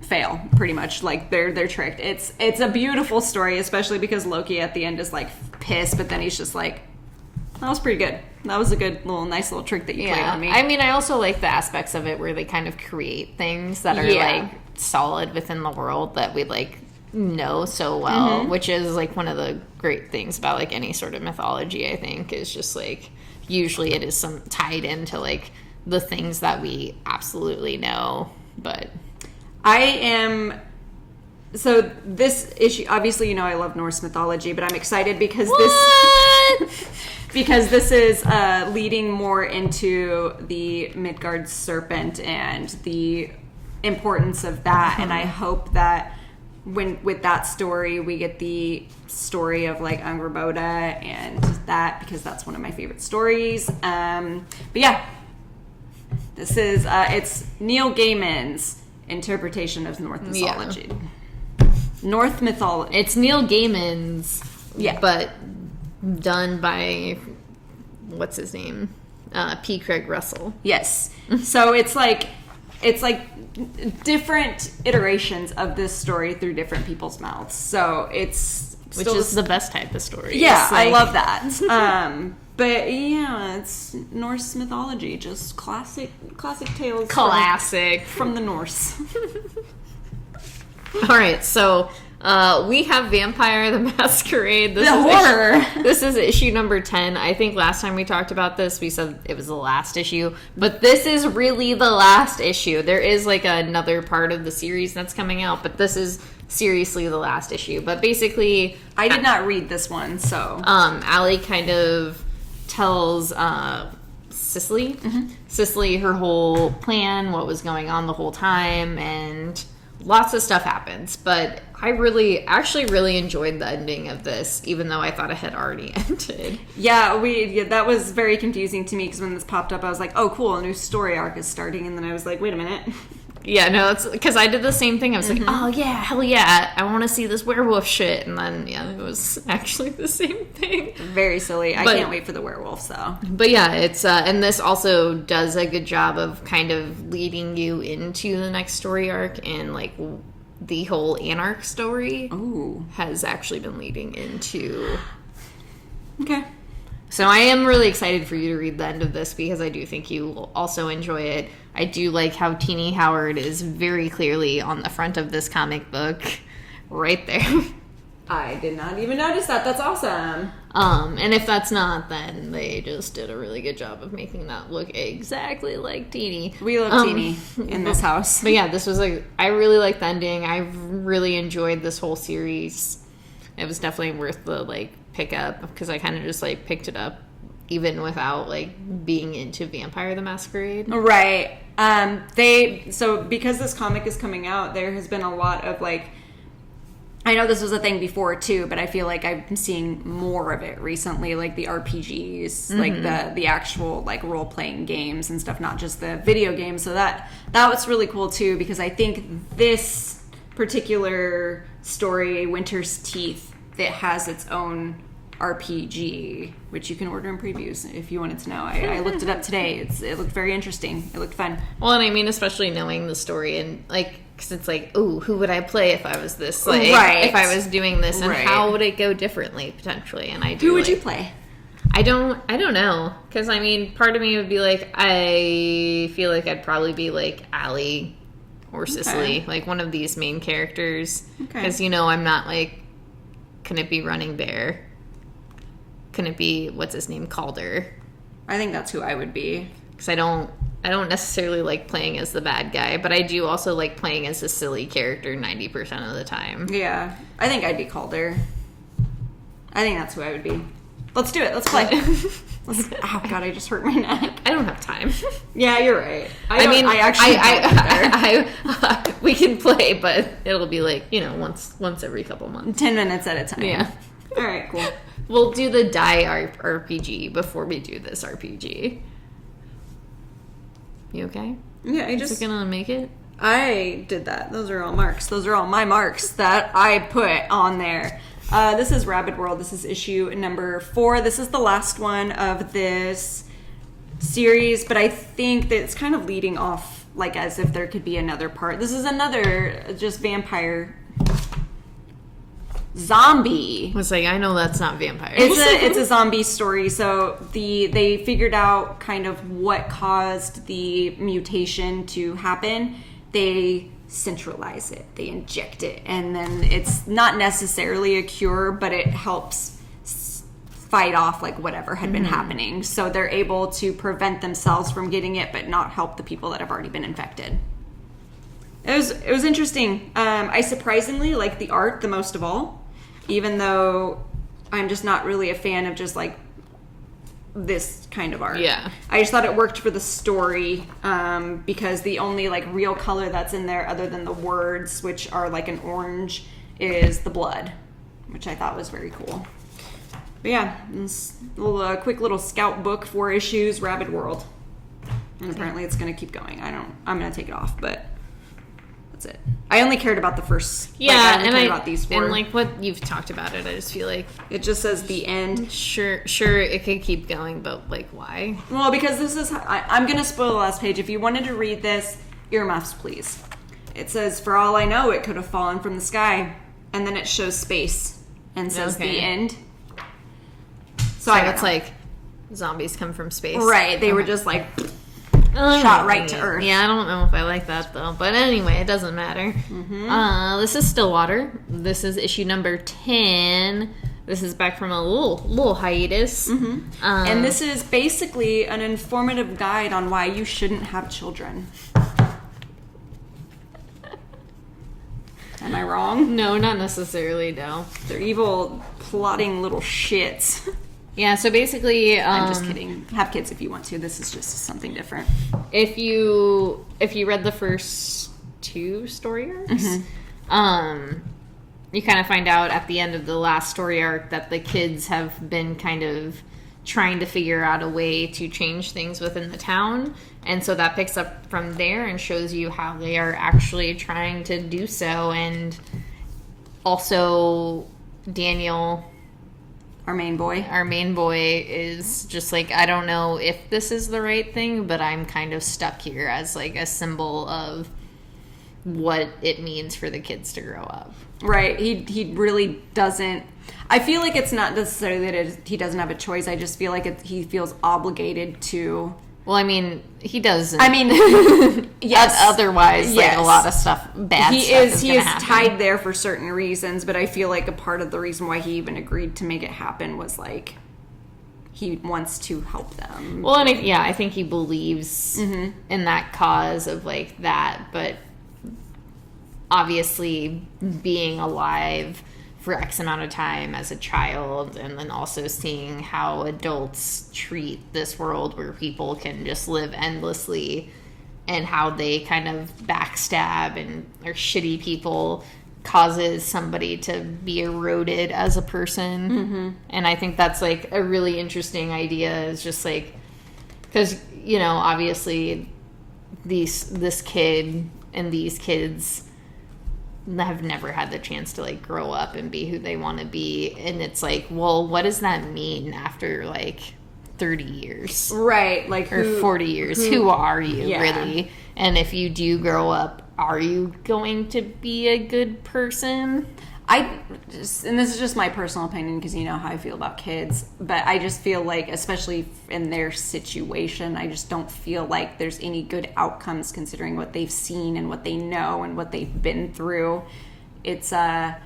Speaker 1: fail pretty much. Like they're tricked. It's a beautiful story, especially because Loki at the end is like pissed, but then he's just like, that was pretty good. That was a good nice little trick that you played on me.
Speaker 2: I mean, I also like the aspects of it where they kind of create things that are like solid within the world that we like know so well, which is like one of the great things about like any sort of mythology, I think, is just like usually it is some tied into like the things that we absolutely know. But
Speaker 1: so this issue, obviously, I love Norse mythology, but I'm excited because this is leading more into the Midgard Serpent and the importance of that. And I hope that with that story, we get the story of like Angrboda and that, because that's one of my favorite stories. But yeah, this is it's Neil Gaiman's interpretation of Norse mythology. Norse mythology.
Speaker 2: It's Neil Gaiman's, but done by what's his name, P. Craig Russell.
Speaker 1: Yes. So it's like different iterations of this story through different people's mouths. So
Speaker 2: which is the best type of story.
Speaker 1: Yeah, I love that. But yeah, it's Norse mythology, just classic tales.
Speaker 2: Classic
Speaker 1: from the Norse.
Speaker 2: All right, so we have Vampire the Masquerade.
Speaker 1: The horror.
Speaker 2: This is issue number 10. I think last time we talked about this, we said it was the last issue, but this is really the last issue. There is like another part of the series that's coming out, but this is seriously the last issue. But basically,
Speaker 1: I did not read this one, so
Speaker 2: Allie kind of tells Cicely her whole plan, what was going on the whole time, and lots of stuff happens. But I actually really enjoyed the ending of this, even though I thought it had already ended.
Speaker 1: Yeah, that was very confusing to me, because when this popped up, I was like, oh, cool, a new story arc is starting, and then I was like, wait a minute.
Speaker 2: Yeah, no, it's because I did the same thing. I was like, oh yeah, hell yeah, I want to see this werewolf shit. And then, it was actually the same thing.
Speaker 1: Very silly. I can't wait for the werewolves, though.
Speaker 2: But yeah, it's, and this also does a good job of kind of leading you into the next story arc, and like the whole Anarch story has actually been leading into.
Speaker 1: Okay.
Speaker 2: So I am really excited for you to read the end of this, because I do think you will also enjoy it. I do like how Teenie Howard is very clearly on the front of this comic book, right there.
Speaker 1: I did not even notice that. That's awesome.
Speaker 2: And if that's not, then they just did a really good job of making that look exactly like Teenie.
Speaker 1: We love Teenie in this house.
Speaker 2: But yeah, this was I really liked the ending. I really enjoyed this whole series. It was definitely worth the pickup, because I kind of just picked it up even without being into Vampire the Masquerade.
Speaker 1: Right. So because this comic is coming out, there has been a lot of I know this was a thing before too, but I feel like I'm seeing more of it recently, like the RPGs, like the actual like role playing games and stuff, not just the video games. So that was really cool too, because I think this particular story, Winter's Teeth, that has its own RPG, which you can order in previews if you wanted to know. I looked it up today. It looked very interesting. It looked fun.
Speaker 2: Well, and I mean, especially knowing the story and like, because it's like, ooh, who would I play if I was this? Like, if I was doing this, and how would it go differently potentially? And I do.
Speaker 1: Who would you play?
Speaker 2: I don't know, because I mean, part of me would be like, I feel like I'd probably be like Allie or Cicely, like one of these main characters, because I'm not like, can it be Running Bear? Can it be, what's his name, Calder?
Speaker 1: I think that's who I would be.
Speaker 2: Because I don't necessarily like playing as the bad guy, but I do also like playing as a silly character 90% of the time.
Speaker 1: Yeah, I think I'd be Calder. I think that's who I would be. Let's do it. Let's play. Oh God, I just hurt my neck.
Speaker 2: I don't have time.
Speaker 1: Yeah, you're right.
Speaker 2: We can play, but it'll be like, once every couple months.
Speaker 1: 10 minutes at a time.
Speaker 2: Yeah.
Speaker 1: All right, cool.
Speaker 2: We'll do the die RPG before we do this RPG. You okay?
Speaker 1: Yeah,
Speaker 2: Is it gonna make it?
Speaker 1: I did that. Those are all marks. Those are all my marks that I put on there. This is Rabid World. This is issue number 4. This is the last one of this series, but I think that it's kind of leading off like as if there could be another part. This is another just vampire zombie.
Speaker 2: I was like, I know that's not vampires.
Speaker 1: It's a zombie story. So they figured out kind of what caused the mutation to happen. They centralize it, they inject it, and then it's not necessarily a cure, but it helps fight off like whatever had been happening. So they're able to prevent themselves from getting it, but not help the people that have already been infected. It was interesting. I surprisingly like the art the most of all, even though I'm just not really a fan of just like this kind of art.
Speaker 2: Yeah.
Speaker 1: I just thought it worked for the story, because the only like real color that's in there other than the words, which are like an orange, is the blood, which I thought was very cool. But yeah, this little quick little scout book, 4 issues, Rabid World. And apparently it's going to keep going. I'm going to take it off, but that's it. I only cared about the first.
Speaker 2: Yeah,
Speaker 1: I only cared about these 4.
Speaker 2: And like what you've talked about it, I just feel like
Speaker 1: it just says the end.
Speaker 2: Sure, it could keep going, but like why?
Speaker 1: Well, because this is. I'm going to spoil the last page. If you wanted to read this, earmuffs, please. It says, "For all I know, it could have fallen from the sky," and then it shows space and says the end. So
Speaker 2: it's like zombies come from space,
Speaker 1: right? They were just like. Shot right to Earth.
Speaker 2: Yeah, I don't know if I like that though. But anyway, it doesn't matter. This is Stillwater. This is issue number 10. This is back from a little hiatus.
Speaker 1: And this is basically an informative guide on why you shouldn't have children. Am I wrong?
Speaker 2: No, not necessarily, no.
Speaker 1: They're evil, plotting little shits.
Speaker 2: Yeah, so basically...
Speaker 1: I'm just kidding. Have kids if you want to. This is just something different.
Speaker 2: If you read the first 2 story arcs, you kind of find out at the end of the last story arc that the kids have been kind of trying to figure out a way to change things within the town. And so that picks up from there and shows you how they are actually trying to do so. And also Daniel...
Speaker 1: Our main boy
Speaker 2: is just like, I don't know if this is the right thing, but I'm kind of stuck here as like a symbol of what it means for the kids to grow up.
Speaker 1: Right. He really doesn't. I feel like it's not necessarily that he doesn't have a choice. I just feel like he feels obligated to.
Speaker 2: Well, I mean, he doesn't.
Speaker 1: I mean, yes.
Speaker 2: Otherwise, like a lot of stuff, bad stuff
Speaker 1: He is tied there for certain reasons, but I feel like a part of the reason why he even agreed to make it happen was like he wants to help them.
Speaker 2: Well, and I think he believes in that cause of like that, but obviously being alive for X amount of time as a child, and then also seeing how adults treat this world where people can just live endlessly and how they kind of backstab and are shitty people causes somebody to be eroded as a person. Mm-hmm. And I think that's like a really interesting idea, is just like, because, you know, obviously this kid and these kids have never had the chance to like grow up and be who they want to be, and it's like, well, what does that mean after like 30 years,
Speaker 1: right? Like,
Speaker 2: or 40 years? Who are you, really? And if you do grow up, are you going to be a good person? And this is just my personal opinion, because you know how I feel about kids, but I just feel like, especially in their situation, I just don't feel like there's any good outcomes considering what they've seen and what they know and what they've been through. It's a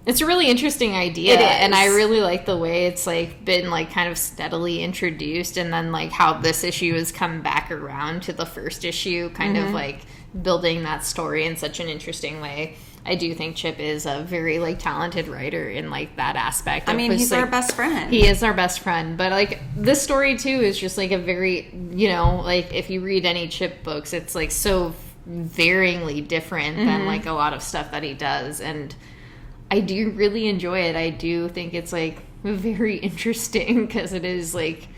Speaker 2: really interesting idea. It is. And I really like the way it's like been like kind of steadily introduced, and then like how this issue has come back around to the first issue, kind of like building that story in such an interesting way. I do think Chip is a very like talented writer in like that aspect.
Speaker 1: I mean, he's like, our best friend.
Speaker 2: He is our best friend. But like this story too is just like a very, you know, like if you read any Chip books, it's like so varyingly different than like a lot of stuff that he does. And I do really enjoy it. I do think it's like very interesting, because it is like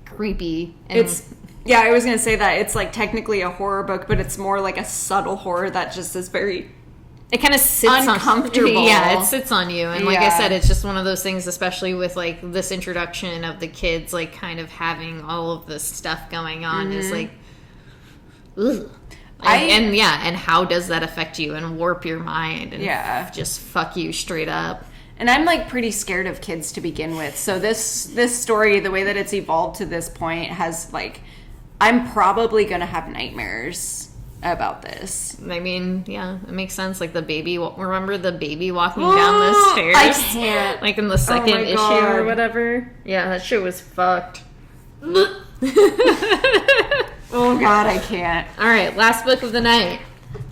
Speaker 2: creepy. And
Speaker 1: yeah, I was going to say that it's like technically a horror book, but it's more like a subtle horror that just is very...
Speaker 2: It kind of sits
Speaker 1: uncomfortable.
Speaker 2: Yeah, it sits on you. And like I said, it's just one of those things, especially with like this introduction of the kids, like kind of having all of this stuff going on is like, ugh. And how does that affect you and warp your mind and just fuck you straight up?
Speaker 1: And I'm like pretty scared of kids to begin with. So this story, the way that it's evolved to this point, has like, I'm probably going to have nightmares about this.
Speaker 2: I mean, yeah, it makes sense. Like the baby, remember the baby walking down the stairs?
Speaker 1: I can't.
Speaker 2: Like in the second issue or whatever. Yeah, that shit was fucked.
Speaker 1: Oh God, I can't.
Speaker 2: All right, last book of the night.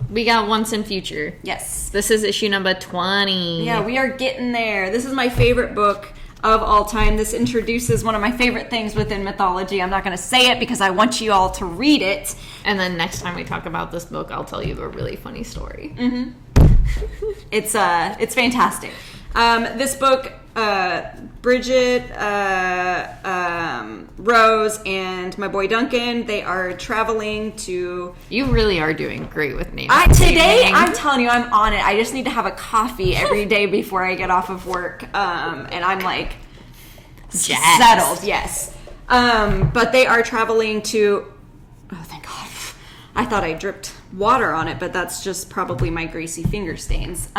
Speaker 2: We got Once and Future.
Speaker 1: Yes.
Speaker 2: This is issue number 20.
Speaker 1: Yeah, we are getting there. This is my favorite book of all time. This introduces one of my favorite things within mythology. I'm not going to say it because I want you all to read it.
Speaker 2: And then next time we talk about this book, I'll tell you a really funny story.
Speaker 1: It's fantastic. This book, Bridget, Rose, and my boy Duncan, they are traveling to...
Speaker 2: You really are doing great with names.
Speaker 1: Today, I'm telling you, I'm on it. I just need to have a coffee every day before I get off of work. And I'm like...
Speaker 2: Jazzed.
Speaker 1: Settled, yes. But they are traveling to... Oh, thank God. I thought I dripped water on it, but that's just probably my greasy finger stains.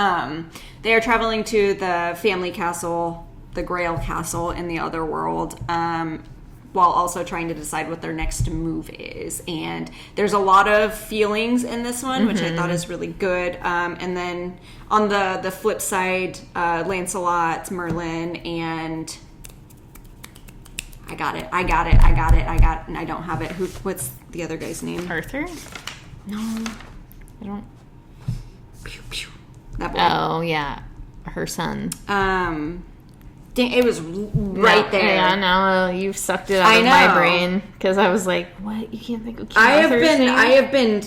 Speaker 1: They are traveling to the family castle, the Grail Castle in the other world, while also trying to decide what their next move is. And there's a lot of feelings in this one, which I thought is really good. And then on the flip side, Lancelot, Merlin, and... I got it, and I don't have it. What's the other guy's name?
Speaker 2: Arthur?
Speaker 1: No.
Speaker 2: I don't...
Speaker 1: Pew, pew. That boy.
Speaker 2: Oh, yeah. Her son.
Speaker 1: It was right there.
Speaker 2: Yeah, no, you've sucked it out of my brain. Because I was like, what? You can't think of King Arthur's name?
Speaker 1: I have been...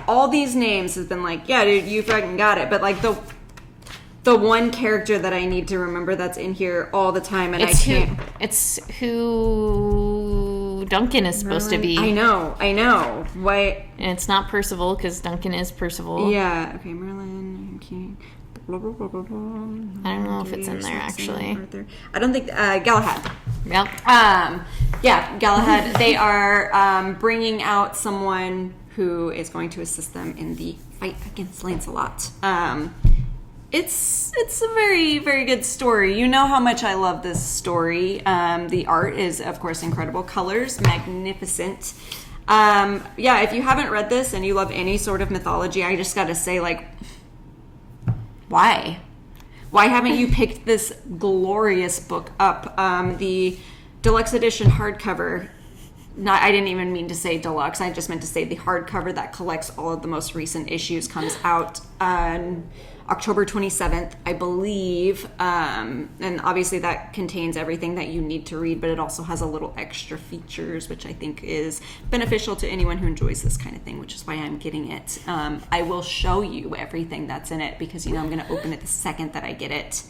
Speaker 1: All these names have been like, yeah, dude, you fucking got it. But, like, the one character that I need to remember that's in here all the time, and I can't...
Speaker 2: It's who Duncan is supposed to be.
Speaker 1: I know. Why?
Speaker 2: And it's not Percival, because Duncan is Percival.
Speaker 1: Yeah, okay, Merlin, King... Blah, blah, blah, blah, blah.
Speaker 2: I don't know if it's in there, actually.
Speaker 1: Arthur. I don't think... Galahad.
Speaker 2: Yep.
Speaker 1: Yeah, Galahad. They are bringing out someone who is going to assist them in the fight against Lancelot. It's a very, very good story. You know how much I love this story. The art is, of course, incredible. Colors, magnificent. Yeah, if you haven't read this and you love any sort of mythology, I just got to say, like, why? Why haven't you picked this glorious book up? The deluxe edition hardcover. I didn't even mean to say deluxe. I just meant to say the hardcover that collects all of the most recent issues comes out on October 27th, I believe. And obviously that contains everything that you need to read, but it also has a little extra features, which I think is beneficial to anyone who enjoys this kind of thing, which is why I'm getting it. I will show you everything that's in it because, I'm going to open it the second that I get it.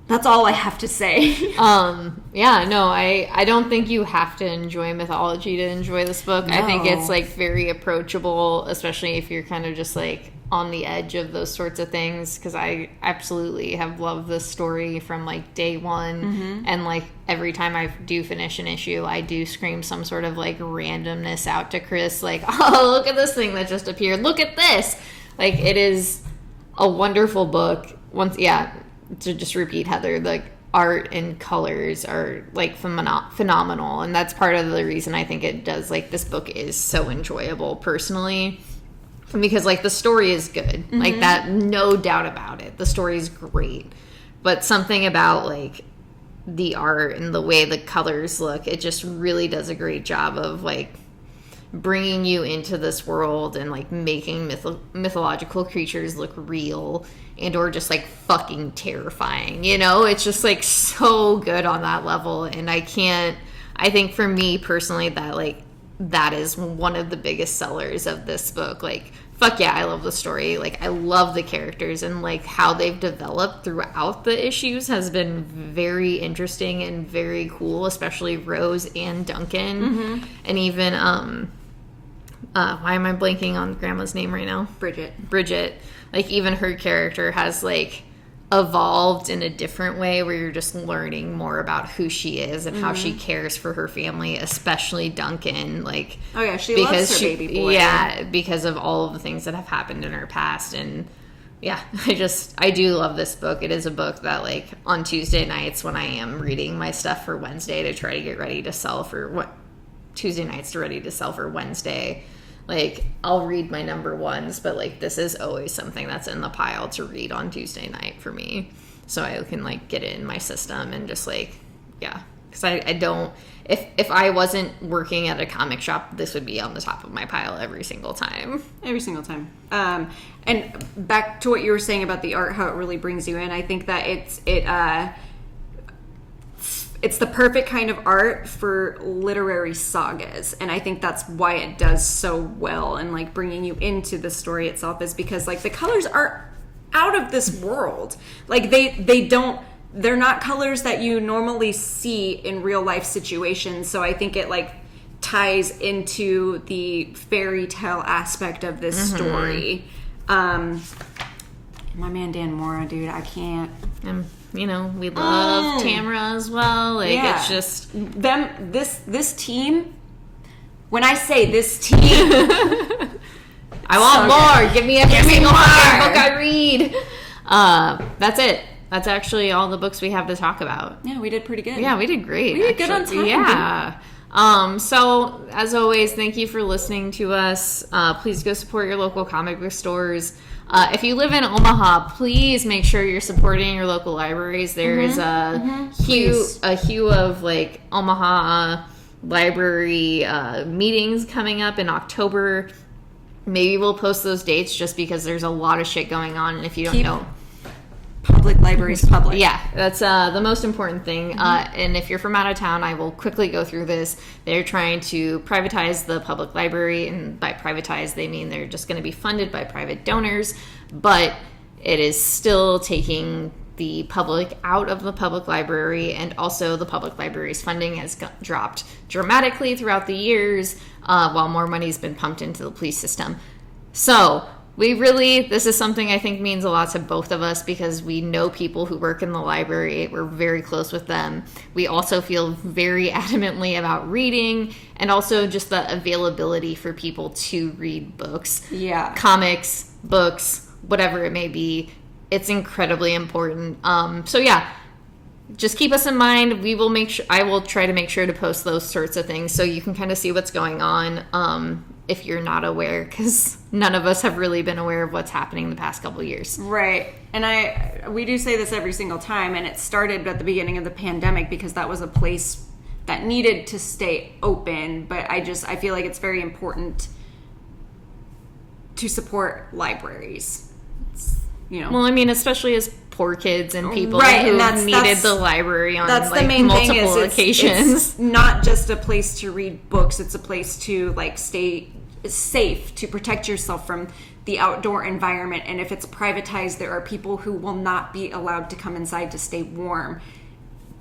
Speaker 1: That's all I have to say.
Speaker 2: I don't think you have to enjoy mythology to enjoy this book. No. I think it's like very approachable, especially if you're kind of just like on the edge of those sorts of things, because I absolutely have loved this story from like day one. And like every time I do finish an issue, I do scream some sort of like randomness out to Chris, like, oh, look at this thing that just appeared, look at this. Like, it is a wonderful book. To just repeat, Heather, the art and colors are like phenomenal, and that's part of the reason I think it does, like, this book is so enjoyable personally, because like the story is good, like that, no doubt about it, the story is great, but something about like the art and the way the colors look, it just really does a great job of like bringing you into this world and like making mythological creatures look real and or just like fucking terrifying, it's just like so good on that level. And I think for me personally that is one of the biggest sellers of this book. Like, fuck yeah, I love the story, like I love the characters, and like how they've developed throughout the issues has been very interesting and very cool, especially Rose and Duncan. And even why am I blanking on Grandma's name right now? Bridget. Like, even her character has, like, evolved in a different way where you're just learning more about who she is and how she cares for her family, especially Duncan. Like, oh, yeah, she loves her baby boy. Yeah, because of all of the things that have happened in her past. And, yeah, I do love this book. It is a book that, like, on Tuesday nights when I am reading my stuff for Wednesday to try to get ready to sell for Tuesday nights to ready to sell for Wednesday, like, I'll read my number ones, but like this is always something that's in the pile to read on Tuesday night for me, so I can like get it in my system and just like, yeah, because I don't, if I wasn't working at a comic shop, this would be on the top of my pile every single time. And back to what you were saying about the art, how it really brings you in, I think that it's the perfect kind of art for literary sagas, and I think that's why it does so well and like bringing you into the story itself, is because like the colors are out of this world. Like they're not colors that you normally see in real life situations, so I think it like ties into the fairy tale aspect of this story. My man Dan Mora, dude, I can't. We love Tamara as well. Like, yeah. It's just
Speaker 1: them. This team. When I say this team,
Speaker 2: I want more. Give me every single book I read. That's it. That's actually all the books we have to talk about.
Speaker 1: Yeah, we did pretty good.
Speaker 2: Yeah, we did great.
Speaker 1: We did good on time.
Speaker 2: Yeah. So, as always, thank you for listening to us. Please go support your local comic book stores. If you live in Omaha, please make sure you're supporting your local libraries. There is a hue of like Omaha library meetings coming up in October. Maybe we'll post those dates just because there's a lot of shit going on. And if you don't know,
Speaker 1: public libraries public.
Speaker 2: Yeah, that's the most important thing. And if you're from out of town, I will quickly go through this. They're trying to privatize the public library, and by privatize, they mean they're just going to be funded by private donors, but it is still taking the public out of the public library, and also the public library's funding has dropped dramatically throughout the years, while more money's been pumped into the police system. So this is something I think means a lot to both of us, because we know people who work in the library. We're very close with them. We also feel very adamantly about reading, and also just the availability for people to read books.
Speaker 1: Yeah.
Speaker 2: Comics, books, whatever it may be. It's incredibly important. So yeah, just keep us in mind. I will try to make sure to post those sorts of things so you can kind of see what's going on. If you're not aware, because none of us have really been aware of what's happening the past couple of years.
Speaker 1: Right. And we do say this every single time, and it started at the beginning of the pandemic because that was a place that needed to stay open. But I feel like it's very important to support libraries.
Speaker 2: Well, I mean, especially as poor kids and people
Speaker 1: Right,
Speaker 2: who
Speaker 1: and that's
Speaker 2: needed the library on
Speaker 1: that's
Speaker 2: like
Speaker 1: the main thing
Speaker 2: multiple
Speaker 1: is
Speaker 2: occasions.
Speaker 1: it's not just a place to read books, it's a place to like stay safe, to protect yourself from the outdoor environment. And if it's privatized, there are people who will not be allowed to come inside to stay warm,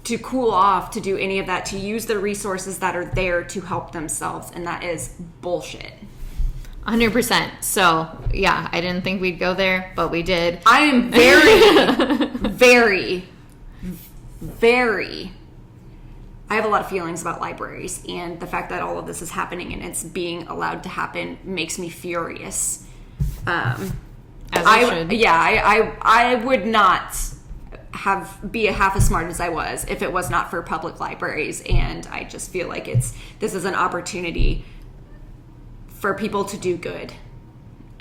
Speaker 1: to cool off, to do any of that, to use the resources that are there to help themselves, and that is bullshit.
Speaker 2: 100%. So, yeah, I didn't think we'd go there, but we did.
Speaker 1: I am very, very... I have a lot of feelings about libraries, and the fact that all of this is happening and it's being allowed to happen makes me furious.
Speaker 2: As it should.
Speaker 1: Yeah, I would not be half as smart as I was if it was not for public libraries, and I just feel like this is an opportunity for people to do good.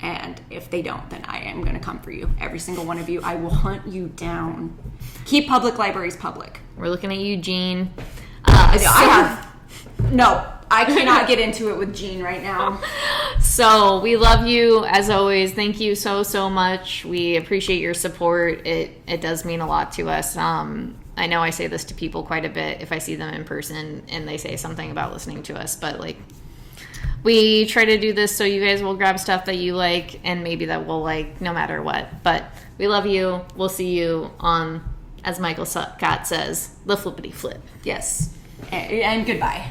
Speaker 1: And if they don't, then I am going to come for you. Every single one of you. I will hunt you down. Keep public libraries public.
Speaker 2: We're looking at you, Jean.
Speaker 1: I cannot get into it with Jean right now.
Speaker 2: So we love you as always. Thank you so much. We appreciate your support. It does mean a lot to us. I know I say this to people quite a bit if I see them in person and they say something about listening to us, but like, we try to do this so you guys will grab stuff that you like and maybe that we'll like no matter what. But we love you. We'll see you on, as Michael Scott says, the flippity flip.
Speaker 1: Yes. And goodbye.